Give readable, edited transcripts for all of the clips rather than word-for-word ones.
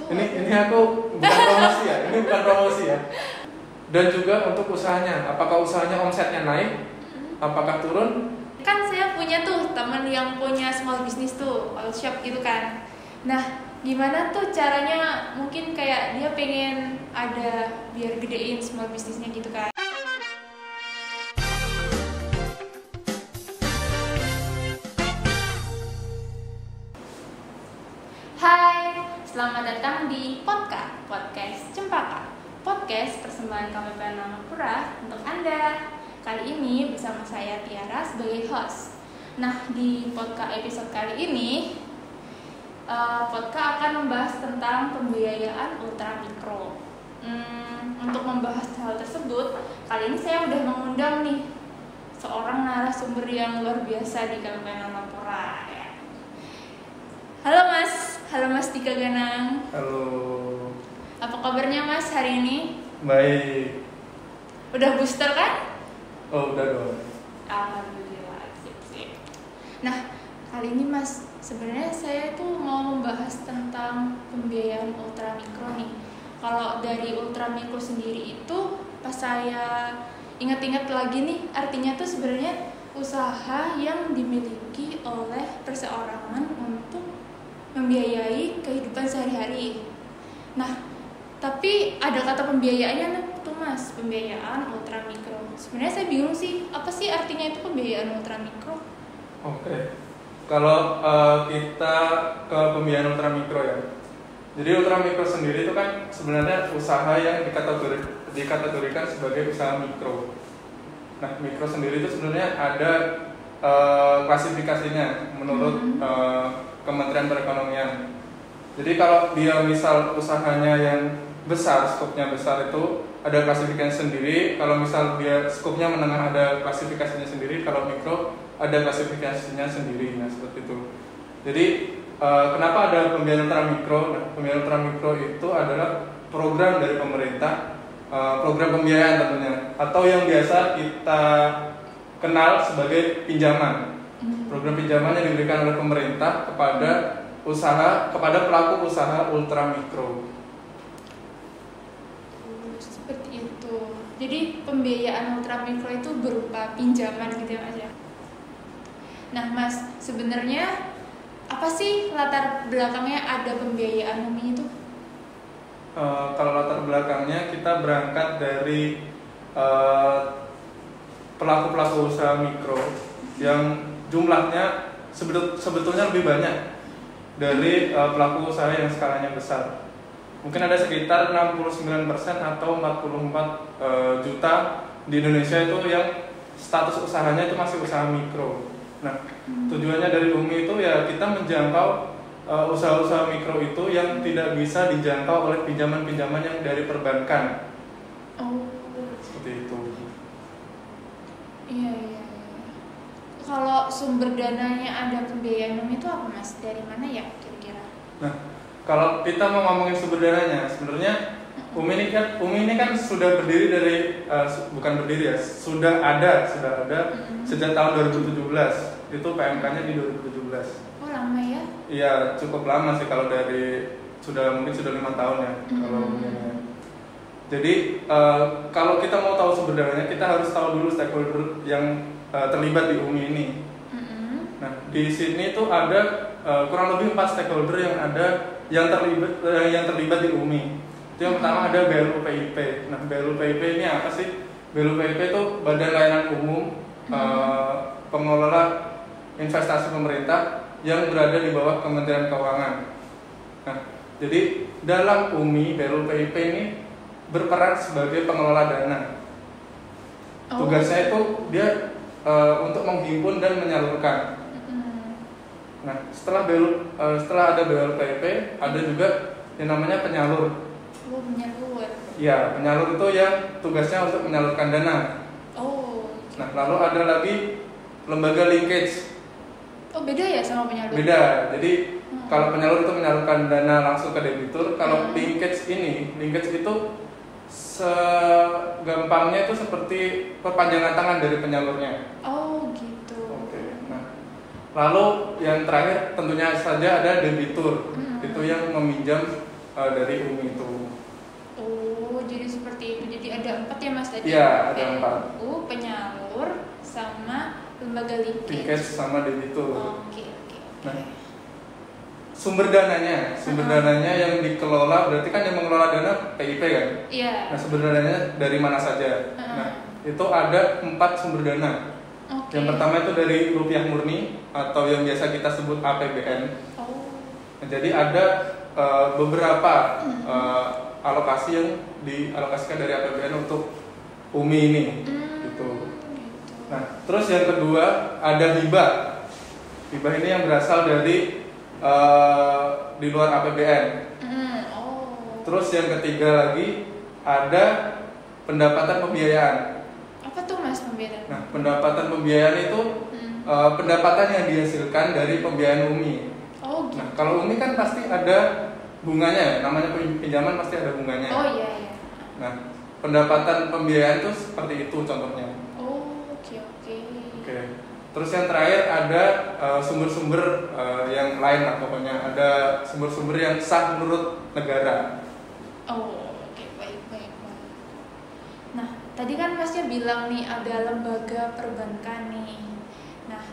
Ini aku bukan promosi ya, ini bukan promosi ya. Dan juga untuk usahanya, apakah usahanya omsetnya naik, apakah turun? Kan saya punya tuh teman yang punya small business tuh, oil shop gitu kan. Nah, gimana tuh caranya? Mungkin kayak dia pengen ada biar gedein small businessnya gitu kan. Hai, selamat datang di Podcast Cempaka, podcast persembahan KPPN Mangapura untuk Anda. Kali ini bersama saya Tiara sebagai host. Nah, di podcast episode kali ini podcast akan membahas tentang pembiayaan ultramikro. Untuk membahas hal tersebut, kali ini saya udah mengundang nih seorang narasumber yang luar biasa di KPPN Mangapura. Halo Mas Dika Ganang. Halo. Apa kabarnya Mas hari ini? Baik. Udah booster kan? Oh, udah dong. Alhamdulillah, sip. Nah, kali ini Mas, sebenarnya saya tuh mau membahas tentang pembiayaan ultramikro nih. Kalau dari ultramikro sendiri itu pas saya ingat-ingat lagi nih, artinya tuh sebenarnya usaha yang dimiliki oleh perseorangan untuk membiayai kehidupan sehari-hari. Nah, tapi ada kata pembiayaannya tuh Mas, pembiayaan ultramikro. Sebenarnya saya bingung sih, apa sih artinya itu pembiayaan ultramikro? Oke. Kalau kita ke pembiayaan ultramikro ya. Jadi ultramikro sendiri itu kan sebenarnya usaha yang dikategorikan sebagai usaha mikro. Nah, mikro sendiri itu sebenarnya ada klasifikasinya menurut Kementerian Perekonomian. Jadi kalau dia misal usahanya yang besar, skopnya besar itu ada klasifikasinya sendiri. Kalau misal dia skopnya menengah ada klasifikasinya sendiri. Kalau mikro ada klasifikasinya sendiri. Nah, seperti itu. Jadi kenapa ada pembiayaan ultramikro? Nah, pembiayaan ultramikro itu adalah program dari pemerintah, program pembiayaan tentunya, atau yang biasa kita kenal sebagai pinjaman. Program pinjaman yang diberikan oleh pemerintah kepada pelaku usaha ultramikro. Seperti itu. Jadi pembiayaan ultramikro itu berupa pinjaman gitu ya Mas ya. Nah Mas, sebenarnya apa sih latar belakangnya ada pembiayaan UMI itu? Kalau latar belakangnya kita berangkat dari pelaku-pelaku usaha mikro yang jumlahnya sebetulnya lebih banyak dari pelaku usaha yang skalanya besar. Mungkin ada sekitar 69% atau 44 juta di Indonesia itu yang status usahanya itu masih usaha mikro. Nah, tujuannya dari UMI itu ya kita menjangkau usaha-usaha mikro itu yang tidak bisa dijangkau oleh pinjaman-pinjaman yang dari perbankan. Oh, seperti itu. Iya. Kalau sumber dananya ada pembiayaan UMI itu apa Mas? Dari mana ya kira-kira? Nah, kalau kita mau ngomongin sumber dananya, sebenarnya UMI ini kan sudah berdiri dari sudah ada sejak tahun 2017. Itu PMK-nya di 2017. Oh, lama ya? Iya, cukup lama sih kalau mungkin sudah 5 tahun ya kalau UMI-nya. Jadi kalau kita mau tahu sumber dananya, kita harus tahu dulu stakeholder yang terlibat di UMI ini. Nah, di sini tuh ada kurang lebih 4 stakeholder yang terlibat di UMI. Itu yang pertama ada BLU-PIP. Nah, BLU-PIP ini apa sih? BLU-PIP itu Badan Layanan Umum pengelola investasi pemerintah yang berada di bawah Kementerian Keuangan. Nah, jadi dalam UMI BLU-PIP ini berperan sebagai pengelola dana. Tugasnya itu dia untuk menghimpun dan menyalurkan. Nah, setelah ada BLU-PIP, ada juga yang namanya penyalur. Oh, penyalur. Ya, penyalur itu yang tugasnya untuk menyalurkan dana. Oh. Nah, lalu ada lagi lembaga linkage. Oh, beda ya sama penyalur? Beda. Jadi kalau penyalur itu menyalurkan dana langsung ke debitur, kalau linkage itu segampangnya itu seperti perpanjangan tangan dari penyalurnya. Oh, gitu. Oke. Nah, lalu yang terakhir tentunya saja ada debitur. Itu yang meminjam dari UMI itu. Oh, jadi seperti itu. Jadi ada 4 ya Mas tadi? Iya, ada 4. PNU, penyalur, sama lembaga linkage. Linkage sama debitur. Oke. Nah, sumber dananya yang dikelola, berarti kan yang mengelola dana PIP kan? Iya. Nah, sumber dananya dari mana saja? Nah, itu ada 4 sumber dana. Okay. Yang pertama itu dari rupiah murni atau yang biasa kita sebut APBN. Nah, jadi ada beberapa alokasi yang dialokasikan dari APBN untuk UMI ini, gitu. Nah, terus yang kedua ada hibah. Hibah ini yang berasal dari di luar APBN. Terus yang ketiga lagi ada pendapatan pembiayaan. Apa tuh Mas pembiayaan? Nah, pendapatan pembiayaan itu pendapatan yang dihasilkan dari pembiayaan UMI. Oh, gitu. Nah, kalau UMI kan pasti ada bunganya, namanya pinjaman pasti ada bunganya. Oh iya. Nah, pendapatan pembiayaan itu seperti itu contohnya. Oh, oke. Terus yang terakhir ada sumber-sumber yang lain lah pokoknya. Ada sumber-sumber yang sah menurut negara. Oh, oke, baik. Nah, tadi kan Masnya bilang nih ada lembaga perbankan nih. Nah,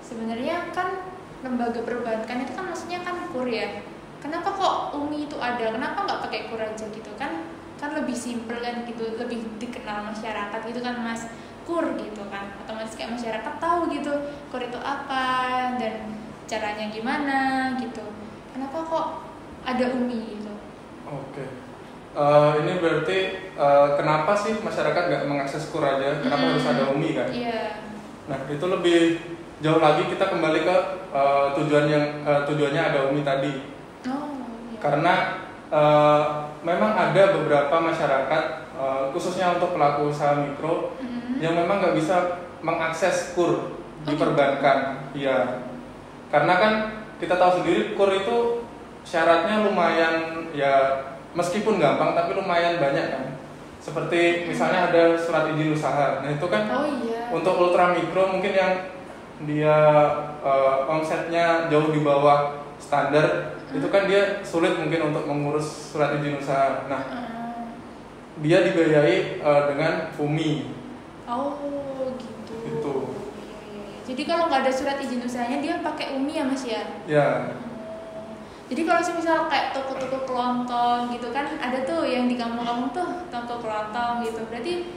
sebenarnya kan lembaga perbankan itu kan maksudnya kan KUR ya. Kenapa kok UMI itu ada? Kenapa nggak pakai KUR aja gitu kan? Kan lebih simpel kan gitu, lebih dikenal masyarakat gitu kan Mas. KUR gitu kan, otomatis kayak masyarakat tahu gitu KUR itu apa dan caranya gimana gitu. Kenapa kok ada UMI gitu? Oke. Ini berarti kenapa sih masyarakat nggak mengakses KUR aja? Kenapa harus ada UMI kan? Iya. Nah, itu lebih jauh lagi kita kembali ke tujuannya ada UMI tadi. Oh, iya. Karena memang ada beberapa masyarakat khususnya untuk pelaku usaha mikro yang memang nggak bisa mengakses KUR di perbankan. Iya. Karena kan kita tahu sendiri KUR itu syaratnya lumayan ya, meskipun gampang tapi lumayan banyak kan. Seperti misalnya ada surat izin usaha. Nah, itu kan untuk ultra mikro mungkin yang dia omsetnya jauh di bawah standar, itu kan dia sulit mungkin untuk mengurus surat izin usaha. Nah, dia dibiayai dengan UMI. Oh, gitu. Itu. Iya. Jadi kalau nggak ada surat izin usahanya dia pakai UMI ya Mas ya? Ya. Jadi kalau misal kayak toko-toko kelontong gitu kan ada tuh yang di kampung-kampung tuh toko kelontong gitu. Berarti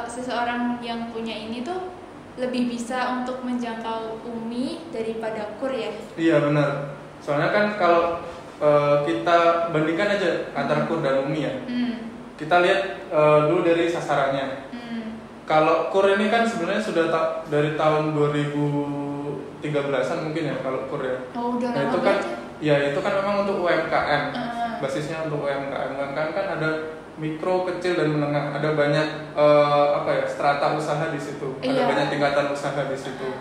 seseorang yang punya ini tuh lebih bisa untuk menjangkau UMI daripada KUR ya? Iya benar. Soalnya kan kalau kita bandingkan aja antara KUR dan UMI ya. Kita lihat dulu dari sasarannya. Kalau KUR ini kan sebenarnya sudah dari tahun 2013-an mungkin ya kalau KUR ya. Oh, udah nah, lama itu kan banget. Ya itu kan memang untuk UMKM. Basisnya untuk UMKM. UMKM kan ada mikro, kecil dan menengah. Ada banyak strata usaha di situ. Ada banyak tingkatan usaha di situ.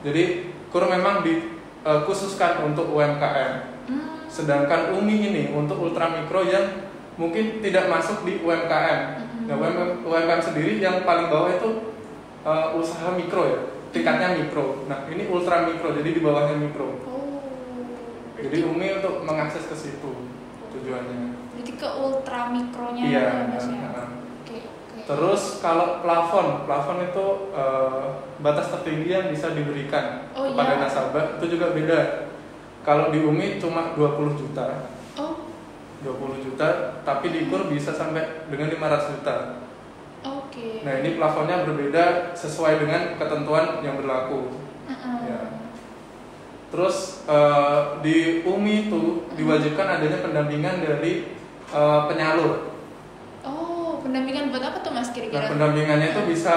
Jadi KUR memang dikhususkan untuk UMKM. Sedangkan UMI ini untuk ultra mikro yang mungkin tidak masuk di UMKM. Nah, UMKM sendiri yang paling bawah itu usaha mikro ya, tingkatnya mikro. Nah, ini ultra mikro, jadi di bawahnya mikro. Jadi UMI untuk mengakses ke situ tujuannya. Jadi ke ultra mikronya iya, Mas ya. Oke. Terus kalau plafon itu batas tertinggi yang bisa diberikan kepada nasabah itu juga beda. Kalau di UMI cuma 20 juta. 20 juta, tapi di KUR bisa sampai dengan 500 juta. Oke. Nah, ini plafonnya berbeda sesuai dengan ketentuan yang berlaku. Ya. Terus di UMI itu diwajibkan adanya pendampingan dari penyalur. Oh, pendampingan buat apa tuh Mas kira-kira? Nah, pendampingannya itu bisa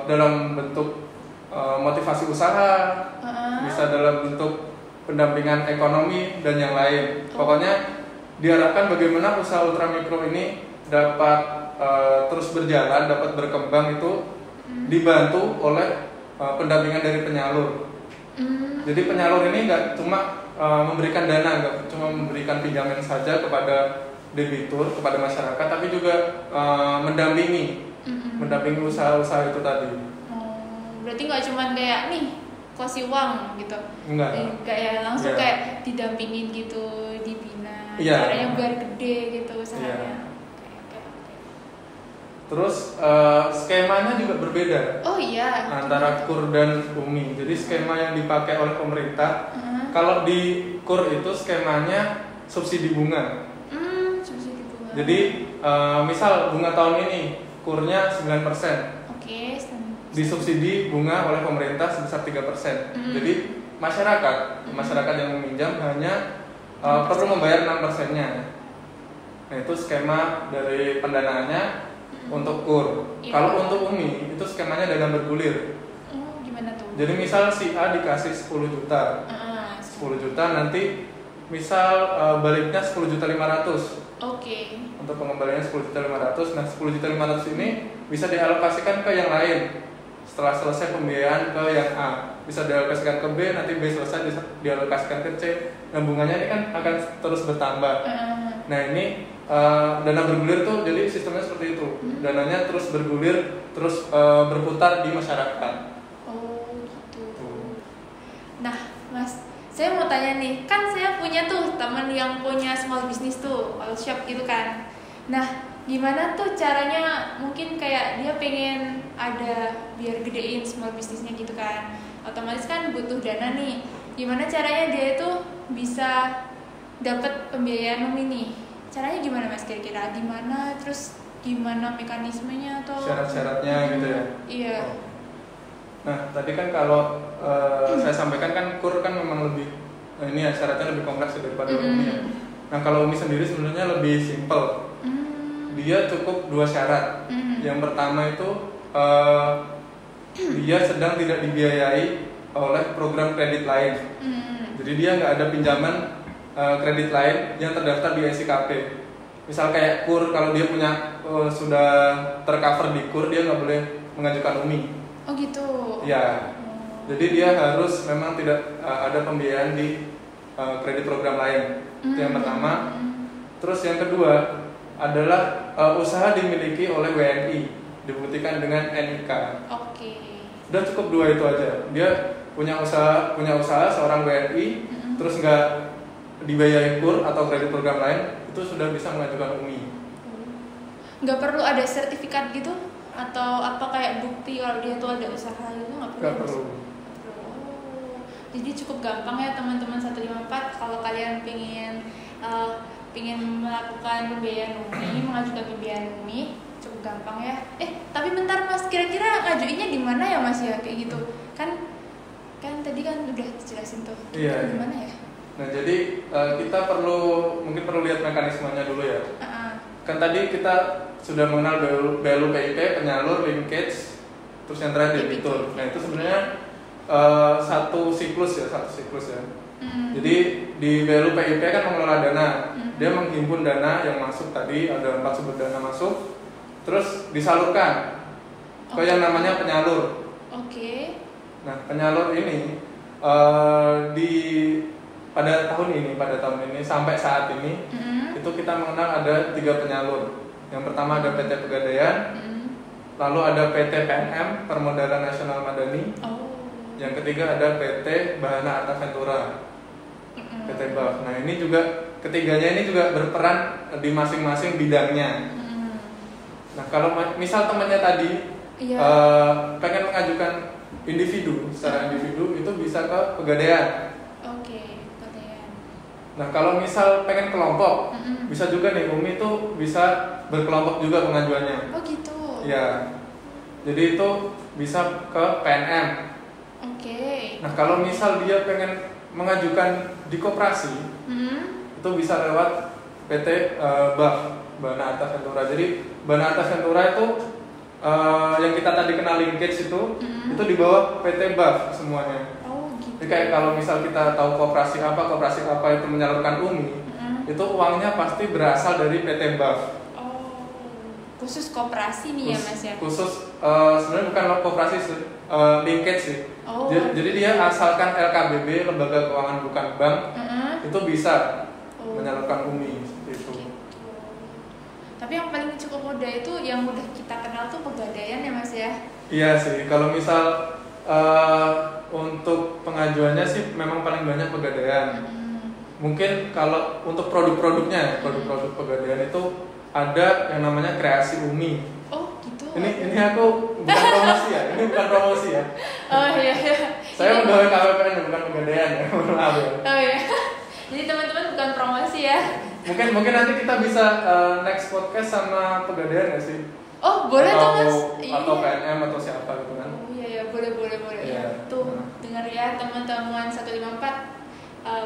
dalam bentuk motivasi usaha, bisa dalam bentuk pendampingan ekonomi dan yang lain. Pokoknya diharapkan bagaimana usaha ultramikro ini dapat terus berjalan, dapat berkembang itu dibantu oleh pendampingan dari penyalur. Jadi penyalur ini nggak cuma memberikan dana, nggak cuma memberikan pinjaman saja kepada debitur, kepada masyarakat, tapi juga mendampingi usaha-usaha itu tadi. Berarti nggak cuma kayak nih kasih uang gitu, enggak kayak langsung kayak didampingin gitu, dibina Iya. Caranya biar gede gitu usahanya. Iya. Oke. Terus skemanya juga berbeda Oh iya. antara KUR dan UMI. Jadi skema yang dipakai oleh pemerintah, kalau di KUR itu skemanya subsidi bunga. Subsidi bunga. Jadi misal bunga tahun ini KUR-nya 9%, Oke. disubsidi bunga oleh pemerintah sebesar 3%. Jadi masyarakat yang meminjam hanya perlu membayar 6%-nya. Nah, itu skema dari pendanaannya untuk KUR. Iya. Kalau untuk UMI itu skemanya dana bergulir. Gimana tuh? Jadi misal si A dikasih 10 juta. 10 juta nanti misal baliknya 10.500.000. Oke. Untuk pengembaliannya 10.500.000. Nah, 10.500.000 ini bisa dialokasikan ke yang lain. Setelah selesai pembiayaan ke yang A, bisa dialokasikan ke B, nanti B selesai dialokasikan ke C. Dan bunganya ini kan akan terus bertambah. Nah, ini dana bergulir tuh jadi sistemnya seperti itu. Dananya terus bergulir, terus berputar di masyarakat. Oh gitu. Nah Mas, saya mau tanya nih, kan saya punya tuh teman yang punya small business tuh, oil shop gitu kan. Nah, gimana tuh caranya, mungkin kayak dia pengen ada biar gedein small businessnya gitu kan, otomatis kan butuh dana nih. Gimana caranya dia itu bisa dapat pembiayaan UMI nih? Caranya gimana Mas kira-kira? Gimana, terus gimana mekanismenya atau syarat-syaratnya gitu ya? Iya. Nah, tadi kan kalau saya sampaikan kan KUR kan memang lebih ini ya, syaratnya lebih kompleks daripada UMI ya. Nah, kalau UMI sendiri sebenarnya lebih simple. Dia cukup 2 syarat. Yang pertama itu dia sedang tidak dibiayai oleh program kredit lain. Jadi dia nggak ada pinjaman kredit lain yang terdaftar di SIKP. Misal kayak KUR, kalau dia punya sudah tercover di KUR, dia nggak boleh mengajukan UMI. Oh gitu. Ya. Jadi dia harus memang tidak ada pembiayaan di kredit program lain. Itu yang pertama. Terus yang kedua adalah usaha dimiliki oleh WNI, dibuktikan dengan NIK. Oke. Udah cukup 2 itu aja. Dia punya usaha seorang WNI, terus nggak dibayar KUR atau kredit program lain, itu sudah bisa mengajukan UMI. Nggak perlu ada sertifikat gitu atau apa kayak bukti kalau dia tuh ada usaha gitu, nggak perlu. Jadi cukup gampang ya teman-teman 154 kalau kalian pingin melakukan pembiayaan UMI, mengajukan pembiayaan UMI, cukup gampang ya. Tapi bentar Mas, kira-kira ngajuinnya di mana ya Mas ya kayak gitu? Kan tadi kan udah dijelasin tuh. Iya. Gimana ya? Nah, jadi kita mungkin perlu lihat mekanismenya dulu ya. Kan tadi kita sudah mengenal BLU PIP, penyalur, linkage, terus yang terakhir debitur. Nah, itu sebenarnya satu siklus ya. Jadi di BLU PIP kan mengelola dana. Dia menghimpun dana yang masuk tadi, ada 4 sumber dana masuk, terus disalurkan ke yang namanya penyalur. Oke. Nah, penyalur ini pada tahun ini sampai saat ini itu kita mengenal ada 3 penyalur. Yang pertama ada PT Pegadaian, lalu ada PT PNM Permodalan Nasional Madani, yang ketiga ada PT Bahana Arta Ventura, PT BAF. Nah, ini juga ketiganya ini juga berperan di masing-masing bidangnya. Nah, kalau misal temannya tadi pengen mengajukan individu, secara individu itu bisa ke Pegadaian. Oke, Pegadaian. Nah, kalau misal pengen kelompok, bisa juga nih UMI itu bisa berkelompok juga pengajuannya. Oh gitu. Ya. Jadi itu bisa ke PNM. Oke. Nah, kalau misal dia pengen mengajukan di koperasi, itu bisa lewat PT BAF, Bahana Arta Ventura. Jadi Bahana Arta Ventura itu yang kita tadi kenal linkage itu di bawah PT BAF semuanya. Oh gitu. Jadi kayak kalau misal kita tahu koperasi apa itu menyalurkan UMI, itu uangnya pasti berasal dari PT BAF. Oh, khusus koperasi nih ya Mas ya? Khusus sebenarnya bukan koperasi, linkage sih. Oh. Jadi dia asalkan LKBB, lembaga keuangan bukan bank, itu bisa menyalurkan UMI seperti itu. Gitu. Tapi yang paling cukup mudah itu yang udah kita kenal tuh Pegadaian ya Mas ya? Iya sih, kalau misal untuk pengajuannya sih memang paling banyak Pegadaian. mungkin kalau untuk produk-produknya, produk-produk Pegadaian itu ada yang namanya kreasi Umi. Oh gitu. Ini aku bukan promosi ya, ini bukan promosi ya. Oh iya. Saya pegawai KPPN bukan Pegadaian ya, maaf ya. Oh iya. Jadi teman-teman bukan promosi ya. Mungkin nanti kita bisa next podcast sama Pegadaian nggak sih? Oh boleh tuh mas. Atau PNM atau siapa gitu kan? Oh iya boleh. Iya. Tuh dengar ya teman-teman 154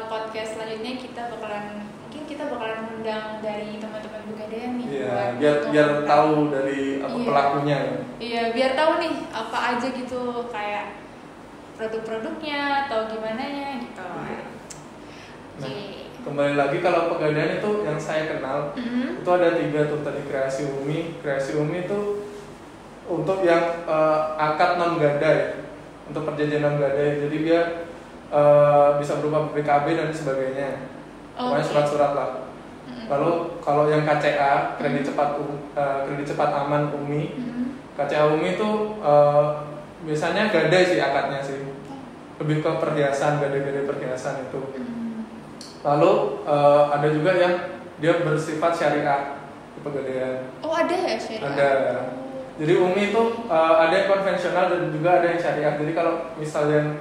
podcast selanjutnya mungkin kita bakalan undang dari teman-teman Pegadaian nih. Iya, biar tahu dari apa pelakunya. Iya, biar tahu nih apa aja gitu kayak produk-produknya atau gimana ya gitu. Nah, kembali lagi kalau Pegadaian itu yang saya kenal itu ada 3 tuh tadi kreasi Umi. Kreasi Umi itu untuk yang akad non gadai, untuk perjanjian non gadai. Jadi dia bisa berupa BPKB dan sebagainya. Pokoknya surat-surat lah. Lalu kalau yang KCA kredit cepat aman Umi, KCA Umi itu biasanya gadai sih akadnya sih, lebih ke perhiasan, gadai-gadai perhiasan itu. Lalu ada juga yang dia bersifat syariah di Pegadaian. Oh ada ya syariah? Ada. Jadi Umi itu ada yang konvensional dan juga ada yang syariah. Jadi kalau misalnya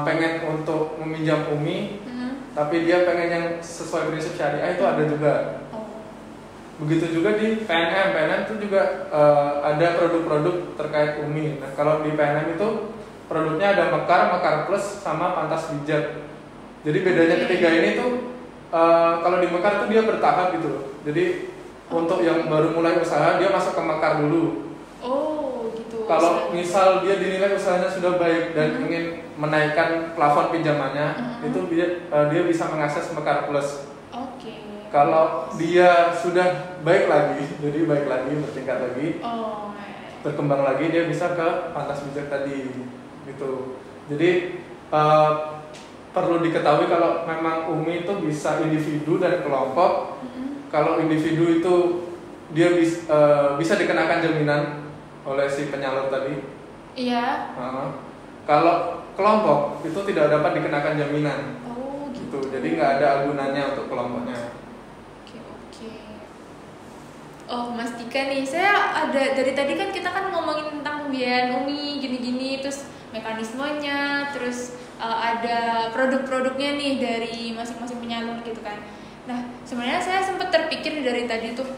pengen untuk meminjam Umi, tapi dia pengen yang sesuai prinsip syariah itu ada juga. Begitu juga di PNM itu juga ada produk-produk terkait Umi. Nah kalau di PNM itu produknya ada Mekar Plus sama Pantas Bijak. Jadi bedanya ketiga ini tuh kalau di Mekar tuh dia bertahap gitu loh. Jadi untuk yang baru mulai usaha dia masuk ke Mekar dulu. Oh gitu. Kalau misal dia dinilai usahanya sudah baik dan ingin menaikkan plafon pinjamannya, itu dia bisa mengakses Mekar Plus. Oke. Kalau dia sudah baik lagi, jadi baik lagi, bertingkat lagi, berkembang lagi, dia bisa ke Pantas Bijak tadi, gitu. Jadi perlu diketahui kalau memang Umi itu bisa individu dan kelompok. Kalau individu itu dia bisa dikenakan jaminan oleh si penyalur tadi. Iya. Kalau kelompok itu tidak dapat dikenakan jaminan. Oh gitu. Jadi nggak ada agunannya untuk kelompoknya. Oke. Oh Mas Dika nih, saya ada dari tadi kan kita kan ngomongin tentang pembiayaan Umi gini-gini, terus mekanismenya, terus ada produk-produknya nih dari masing-masing penyalur gitu kan. Nah sebenarnya saya sempat terpikir dari tadi tuh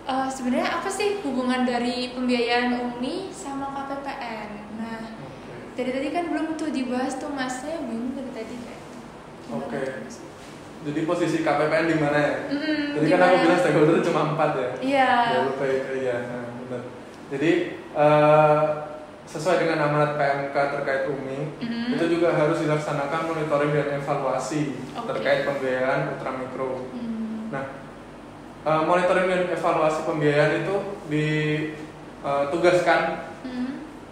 sebenarnya apa sih hubungan dari pembiayaan Umi sama KPPN? Nah dari tadi kan belum tuh dibahas tuh Mas, saya bingung dari tadi kayak. Oke. Jadi posisi KPPN di mana ya? Jadi kan aku bilang stakeholder itu cuma 4 ya. Iya. Iya, benar. Jadi sesuai dengan amanat PMK terkait Umi, itu juga harus dilaksanakan monitoring dan evaluasi terkait pembiayaan ultramikro. Nah, monitoring dan evaluasi pembiayaan itu ditugaskan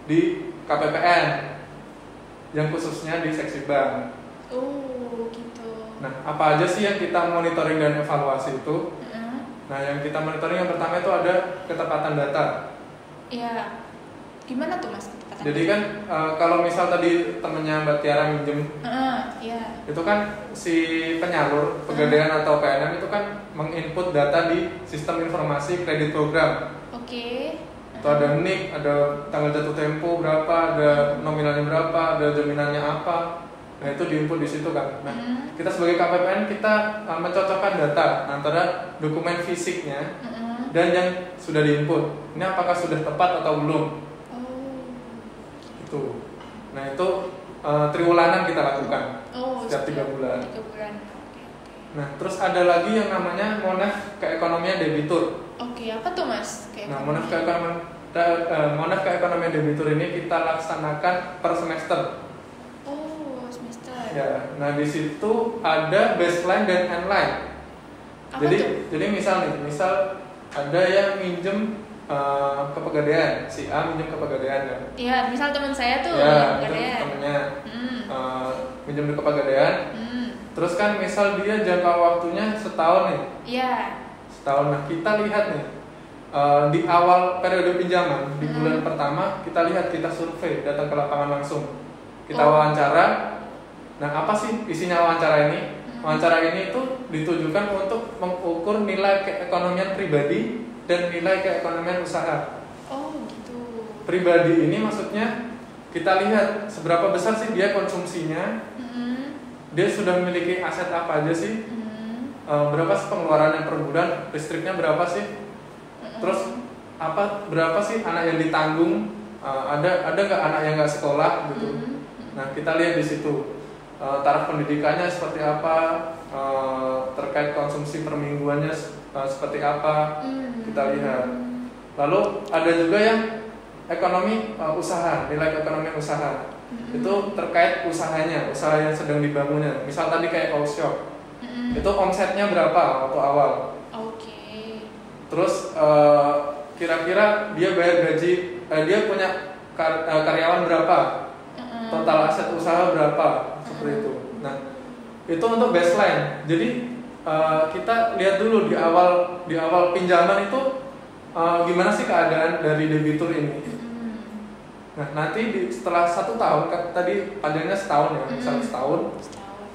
di KPPN, yang khususnya di seksi bank. Oh, gitu. Nah, apa aja sih yang kita monitoring dan evaluasi itu? Nah, yang kita monitoring yang pertama itu ada ketepatan data. Iya. Gimana tuh Mas ketepatan? Jadi kan kalau misal tadi temennya Mbak Tiara minjem, iya. itu kan si penyalur Pegadaian atau PNM itu kan menginput data di sistem informasi kredit program. Oke. Itu ada NIK, ada tanggal jatuh tempo berapa, ada nominalnya berapa, ada jaminannya apa. Nah itu diinput di situ kan. Nah kita sebagai KPPN kita mencocokkan data antara dokumen fisiknya dan yang sudah diinput. Ini apakah sudah tepat atau belum? Itu. Nah itu triwulanan kita lakukan setiap 3 bulan. 3 bulan. Nah terus ada lagi yang namanya Monef Keekonomian Debitur. Oke, apa tuh Mas? Nah Monef Keekonomian Debitur ini kita laksanakan per semester. Ya, nah di situ ada baseline dan endline. Jadi misal ada yang minjem ke Pegadaian, si A minjem ke Pegadaian kan? Iya, misal teman saya tuh Pegadaian. Temennya minjem ke Pegadaian. Terus kan misal dia jangka waktunya setahun nih. Iya. Setahun. Nah kita lihat nih di awal periode pinjaman di bulan pertama kita survei, datang ke lapangan langsung, kita wawancara. Nah apa sih isinya wawancara ini? Wawancara ini itu ditujukan untuk mengukur nilai keekonomian pribadi dan nilai keekonomian usaha. Oh gitu. Pribadi ini maksudnya kita lihat seberapa besar sih dia konsumsinya, dia sudah memiliki aset apa aja sih, berapa sih pengeluarannya per bulan, listriknya berapa sih, terus berapa sih anak yang ditanggung, ada nggak anak yang nggak sekolah gitu. Nah kita lihat di situ. Taraf pendidikannya seperti apa, terkait konsumsi permingguannya seperti apa, kita lihat. Lalu ada juga yang ekonomi usaha, nilai ekonomi usaha. Itu terkait usahanya, usaha yang sedang dibangunnya. Misal tadi kayak coffee shop, itu omsetnya berapa waktu awal. Oke. Terus kira-kira dia bayar gaji, dia punya karyawan berapa, total aset usaha berapa, seperti itu. Nah, itu untuk baseline. Jadi kita lihat dulu di awal pinjaman itu gimana sih keadaan dari debitur ini. Nah, nanti setelah 1 tahun, tadi pajaknya setahun ya, misalnya setahun.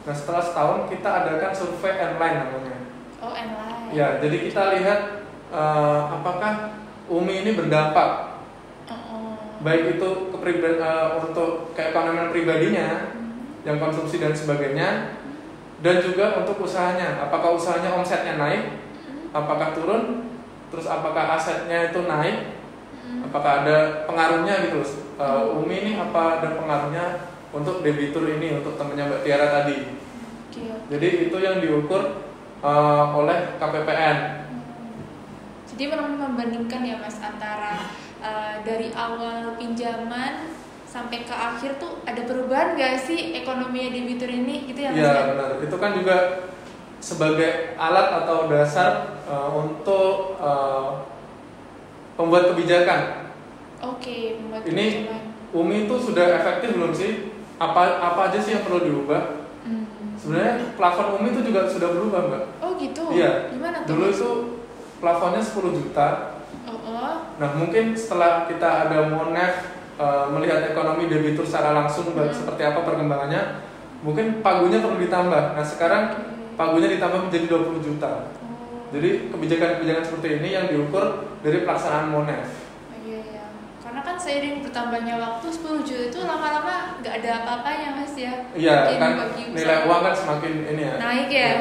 Nah, setelah setahun kita adakan survei online namanya. Oh, online. Ya, jadi kita lihat apakah UMI ini berdampak, baik itu untuk keekonomian pribadinya, yang konsumsi dan sebagainya, dan juga untuk usahanya. Apakah usahanya omsetnya naik, apakah turun, terus apakah asetnya itu naik, apakah ada pengaruhnya gitu. UMI ini apa ada pengaruhnya untuk debitur ini, untuk temannya Mbak Tiara tadi. Jadi itu yang diukur oleh KPPN. Jadi membandingkan ya Mas antara dari awal pinjaman sampai ke akhir tuh ada perubahan gak sih ekonomi debitur ini gitu ya Mas? Iya benar. Itu kan juga sebagai alat atau dasar untuk pembuat kebijakan. Oke, pembuat ini kebijakan. UMI itu sudah efektif belum sih? Apa aja sih yang perlu diubah? Sebenarnya plafon UMI itu juga sudah berubah, Mbak. Oh gitu? Iya. Gimana tuh? Dulu itu plafonnya 10 juta. Nah mungkin setelah kita ada Monef melihat ekonomi debitur secara langsung seperti apa perkembangannya, mungkin pagunya perlu ditambah. Nah sekarang pagunya ditambah menjadi 20 juta. Jadi kebijakan-kebijakan seperti ini yang diukur dari pelaksanaan Monef. Iya. Karena kan seiring bertambahnya waktu 10 juta itu lama-lama nggak ada apa-apanya Mas ya. Iya kan nilai uang kan semakin ini ya. Naik ya.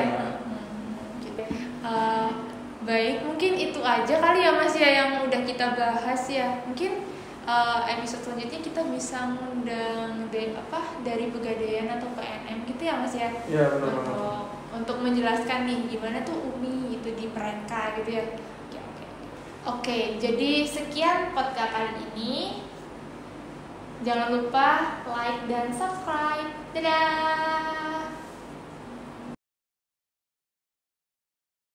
Baik, mungkin itu aja kali ya Mas ya yang udah kita bahas ya. Mungkin episode selanjutnya kita bisa ngundang dari Pegadaian atau PNM gitu ya Mas ya. Iya benar. Untuk menjelaskan nih gimana tuh UMI gitu di Peranka gitu ya. Oke, jadi sekian podcast kali ini. Jangan lupa like dan subscribe. Dadah.